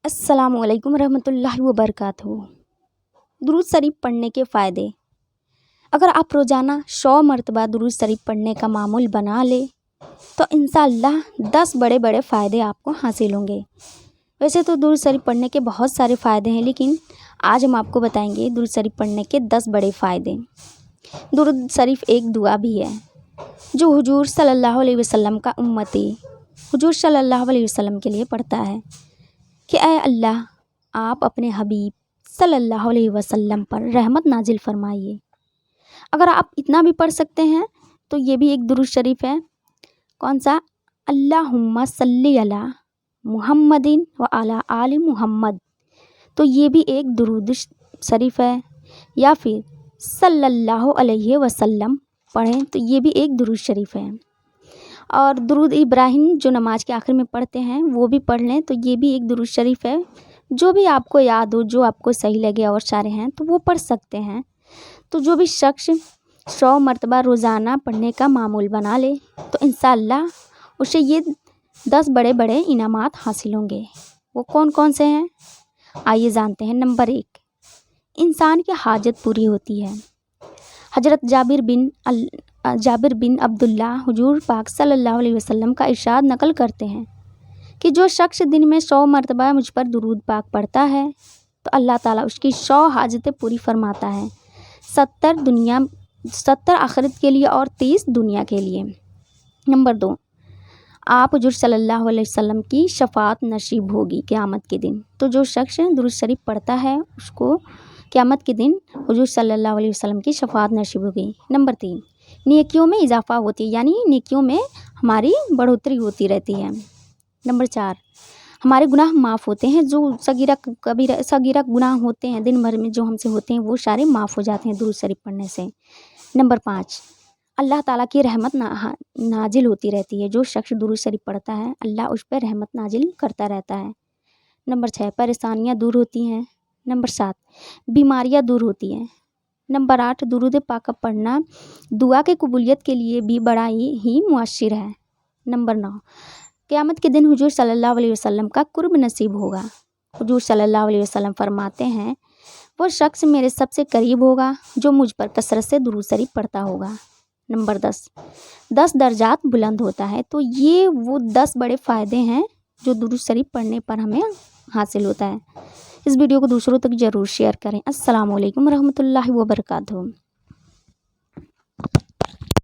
अस्सलामु अलैकुम रहमतुल्लाहि व बरकातहू। दुरूद शरीफ पढ़ने के फ़ायदे। अगर आप रोज़ाना 100 मरतबा दुरूद शरीफ पढ़ने का मामूल बना ले तो इंशाअल्लाह 10 बड़े बड़े फ़ायदे आपको हासिल होंगे। वैसे तो दुरूद शरीफ पढ़ने के बहुत सारे फ़ायदे हैं, लेकिन आज हम आपको बताएंगे दुरूद शरीफ पढ़ने के 10 बड़े फ़ायदे। दुरूद शरीफ एक दुआ भी है जो हुजूर सल्लल्लाहु अलैहि वसल्लम का उम्मती हुजूर सल्लल्लाहु अलैहि वसल्लम के लिए पढ़ता है कि ऐ अल्लाह, आप अपने हबीब सल्लल्लाहु अलैहि वसल्लम पर रहमत नाजिल फरमाइए। अगर आप इतना भी पढ़ सकते हैं तो ये भी एक दुरूद शरीफ है। कौन सा? अल्लाहुम्मा सल्ली अला मुहम्मदिन व अला आलि मुहम्मद। तो ये भी एक दुरूद शरीफ है। या फिर सल्लल्लाहु अलैहि वसल्लम पढ़ें तो ये भी एक दुरूद शरीफ है। और दुरूद इब्राहिम जो नमाज के आखिर में पढ़ते हैं वो भी पढ़ लें तो ये भी एक दुरूद शरीफ है। जो भी आपको याद हो, जो आपको सही लगे, और सारे हैं तो वो पढ़ सकते हैं। तो जो भी शख्स 100 मरतबा रोज़ाना पढ़ने का मामूल बना ले तो इंशाअल्लाह उसे ये 10 बड़े बड़े इनामात हासिल होंगे। वो कौन कौन से हैं आइए जानते हैं। नंबर 1, इंसान की हाजत पूरी होती है। हज़रत जाबिर बिन अब्दुल्ला हुजूर पाक सल्लल्लाहु अलैहि वसल्लम का इरशाद नकल करते हैं कि जो शख्स दिन में 100 मरतबा मुझ पर दुरूद पाक पढ़ता है तो अल्लाह ताला उसकी 100 हाजतें पूरी फरमाता है। 70 आखिरत के लिए और 30 दुनिया के लिए। नंबर 2, आप हुजूर सल्लल्लाहु अलैहि वसल्लम की शफाअत नसीब होगी क़यामत के दिन। तो जो शख्स दुरूद शरीफ पढ़ता है उसको क़यामत के दिन हुजूर सल्लल्लाहु अलैहि वसल्लम की शफाअत नसीब होगी। नंबर 3, नेकियों में इजाफ़ा होती है, यानी नेकियों में हमारी बढ़ोतरी होती रहती है। नंबर 4, हमारे गुनाह माफ़ होते हैं। जो सगीरा गुनाह होते हैं दिन भर में जो हमसे होते हैं वो सारे माफ़ हो जाते हैं दुरूद शरीफ पढ़ने से। नंबर 5, अल्लाह ताला की रहमत नाजिल होती रहती है। जो शख्स दुरूद शरीफ पढ़ता है अल्लाह उस पर रहमत नाजिल करता रहता है। नंबर 6, परेशानियाँ दूर होती हैं। नंबर 7, बीमारियाँ दूर होती हैं। नंबर 8, दुरूद पाक पढ़ना दुआ के कबूलियत के लिए भी बड़ा ही मुअस्सिर है। नंबर 9, क़यामत के दिन हुजूर सल्लल्लाहु अलैहि वसल्लम का कुर्ब नसीब होगा। हुजूर सल्लल्लाहु अलैहि वसल्लम फरमाते हैं वो शख्स मेरे सबसे करीब होगा जो मुझ पर कसरत से दुरूद शरीफ पढ़ता होगा। नंबर 10 दर्जात बुलंद होता है। तो ये वो 10 बड़े फ़ायदे हैं जो दुरूद शरीफ पढ़ने पर हमें हासिल होता है। इस वीडियो को दूसरों तक ज़रूर शेयर करें। अस्सलामु अलैकुम रहमतुल्लाहि व बरकातहू।